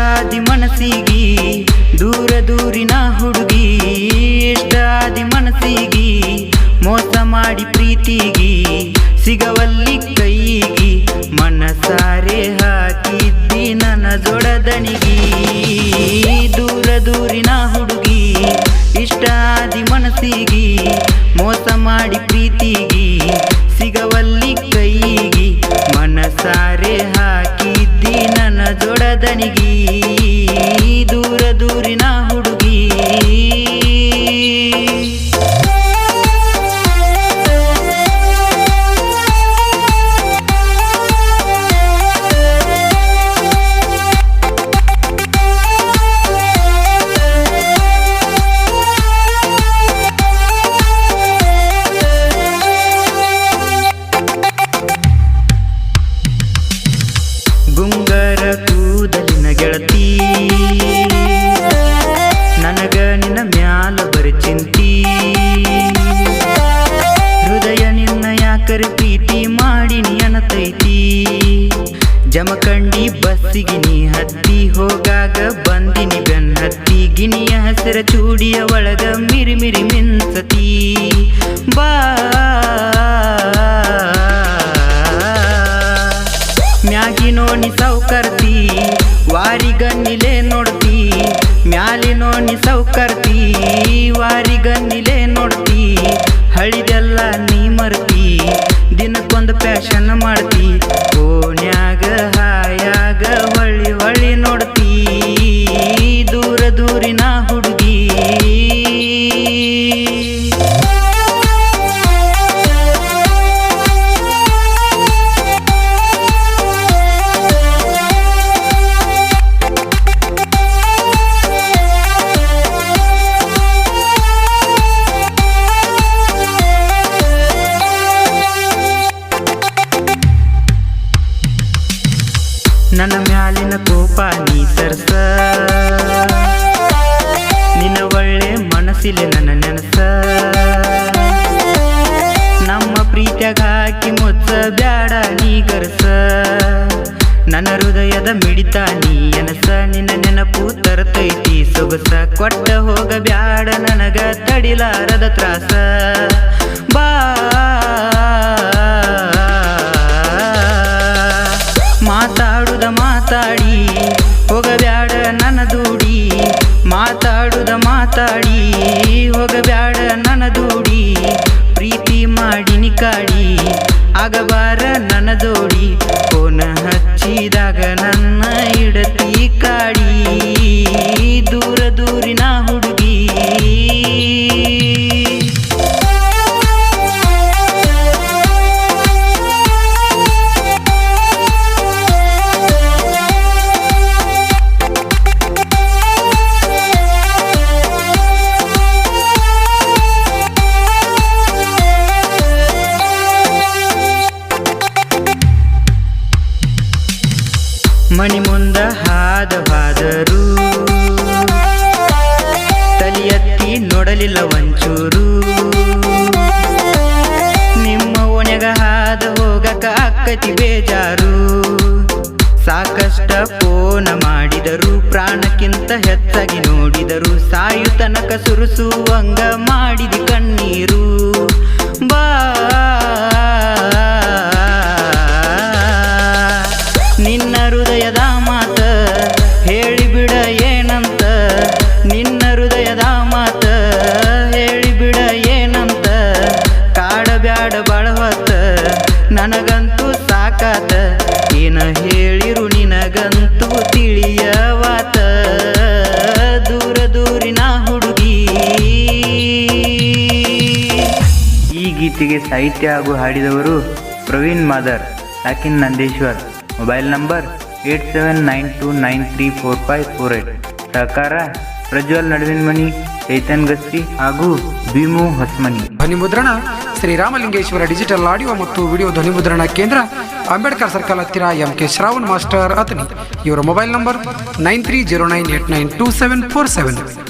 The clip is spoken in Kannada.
ಆದಿ ಮನಸ್ಸಿಗಿ ದೂರ ದೂರಿನ ಹುಡುಗಿ ಇಷ್ಟ ಆದಿ ಮನಸ್ಸಿಗಿ ಮೋಸ ಮಾಡಿ ಪ್ರೀತಿಗಿ ಸಿಗವಲ್ಲಿ ಕೈಗಿ ಮನಸಾರೆ ಹಾಕಿದ್ದಿ ನನ್ನ ಜೋಡದನಿಗಿ ದೂರ ದೂರಿನ ಹುಡುಗಿ ಇಷ್ಟ ಆದಿ ಮನಸ್ಸಿಗಿ ಮೋಸ ಮಾಡಿ ಪ್ರೀತಿಗಿ ಸಿಗವಲ್ಲಿ ಕೈಗಿ ಮನಸಾರೆ ಹಾಕಿದ್ದಿ ನನ್ನ ಜೋಡದನಿಗಿ ದೂರ ದೂರಿನ ಹುಡುಗಿ ಗುಂಗರ ಕೂದಲಿನ ಗೆಳತಿ ನನಗ ನಿನ್ನ ಮ್ಯಾಲ ಬರಿ ಚಿಂತಿ ಹೃದಯ ನಿನ್ನ ಯಾಕರ ಪ್ರೀತಿ ಮಾಡಿನಿ ಅನ್ನತೈತಿ ಜಮಖಂಡಿ ಬಸ್ಸಿಗೆ ನೀ ಹತ್ತಿ ಹೋಗಾಗ ಬಂದಿನಿ ಬೆನ್ ಹತ್ತಿ ಗಿನಿಯ ಹಸಿರ ಚೂಡಿಯ ಒಳಗ ಮಿರಿ ಮಿರಿ ಮಿನ್ಸತಿ ಬಾ ಮ್ಯಾಗಿನೋ ನಿ ಸೌಕರ್ತಿ ವಾರಿಗನ್ನಿಲೆ ನೋಡ್ತಿ ಮ್ಯಾಲಿನೋ ನಿ ಸೌಕರ್ತಿ ವಾರಿಗನ್ನಿಲೆ ನೋಡ್ತಿ ಹಳಿದೆಲ್ಲ ನೀ ಮರ್ತಿ ದಿನಕ್ಕೊಂದು ಪ್ಯಾಶನ್ ಮಾಡ್ತಿ ಓಣ್ಯಾಗ ಹಾಯಾಗ ಹೊಳ್ಳಿ ಹೊಳ್ಳಿ ನೋಡ್ತಿ ದೂರ ದೂರಿನ ಹುಡುಗಿ ನನ್ನ ಮ್ಯಾಲಿನ ಕೋಪ ನೀ ಸರ್ಸ ನಿನ್ನ ಒಳ್ಳೆ ಮನಸ್ಸಿಲೆ ನನ್ನ ನೆನಸ ನಮ್ಮ ಪ್ರೀತಿಯಾಗ ಹಾಕಿ ಮುಚ್ಚ ಬ್ಯಾಡ ನೀ ಗರಸ ನನ್ನ ಹೃದಯದ ಮಿಡಿತ ನೀ ಎನಸ ನಿನ್ನ ನೆನಪು ತರ್ತೈತಿ ಸೊಗಸ ಕೊಟ್ಟ ಹೋಗ ಬ್ಯಾಡ ನನಗ ತಡಿಲಾರದ ತ್ರಾಸ ಬಾ ಮಾತಾಡುದ ಮಾತಾಡಿ ಹೋಗಬ್ಯಾಡ ನನ್ನ ದೂಡಿ ಮಾತಾಡುದ ಮಾತಾಡಿ ಹೋಗಬ್ಯಾಡ ನನ್ನ ದೂಡಿ ಪ್ರೀತಿ ಮಾಡಿನಿ ಕಾಡಿ ಆಗಬಾರ ನನ್ನ ಜೋಡಿ ಫೋನ ಹಚ್ಚಿದಾಗ ನನ್ನ ಇಡತಿ ಕಾಡಿ ದೂರ ದೂರಿನ ಹುಡುಗಿ ಮಣಿ ಮುಂದ ಹಾದವಾದರು ತಲೆ ಎತ್ತಿ ನೋಡಲಿಲ್ಲ ಒಂಚೂರು ನಿಮ್ಮ ಓಣ್ಯಾಗ ಹಾದ ಹೋಗಕ ಅಕ್ಕತಿ ಬೇಜಾರು ಸಾಕಷ್ಟ ಫೋನ ಮಾಡಿದರು ಪ್ರಾಣಕ್ಕಿಂತ ಹೆಚ್ಚಾಗಿ ನೋಡಿದರು ಸಾಯು ತನಕ ಸುರುಸುವಂಗ ಮಾಡಿದಿ ಕಣ್ಣೀರು ಬಾ ನಿನ್ನ ಹೃದಯದ ಮಾತ ಹೇಳಿಬಿಡ ಏನಂತ ನಿನ್ನ ಹೃದಯದ ಮಾತ ಹೇಳಿಬಿಡ ಏನಂತ ಕಾಡಬ್ಯಾಡ ಬಳವತ್ತ ನನಗಂತೂ ಸಾಕಾತ ಏನ ಹೇಳಿರು ನಿನಗಂತೂ ತಿಳಿಯವಾತ ದೂರ ದೂರಿನ ಹುಡುಗಿ ಈ ಗೀತೆಗೆ ಸಾಹಿತ್ಯ ಹಾಗೂ ಹಾಡಿದವರು ಪ್ರವೀಣ್ ಮಾದರ್ ಸಾಕಿನ್ ನಂದೇಶ್ವರ್ ಮೊಬೈಲ್ ನಂಬರ್ 8792934548 ಸಹಕಾರ ಪ್ರಜ್ವಲ್ ನಡುವಿನಮನಿ ಚೈತನ್ ಗಸ್ತಿ ಹಾಗೂ ಭೀಮು ಹೊಸಮನಿ ಧ್ವನಿ ಮುದ್ರಣ ಶ್ರೀರಾಮಲಿಂಗೇಶ್ವರ ಡಿಜಿಟಲ್ ಆಡಿಯೋ ಮತ್ತು ವಿಡಿಯೋ ಧ್ವನಿ ಮುದ್ರಣ ಕೇಂದ್ರ ಅಂಬೇಡ್ಕರ್ ಸರ್ಕಲ್ ಹತ್ತಿರ MK ಶ್ರಾವಣ್ ಮಾಸ್ಟರ್ ಅತನಿ ಇವರ ಮೊಬೈಲ್ ನಂಬರ್ 9309892747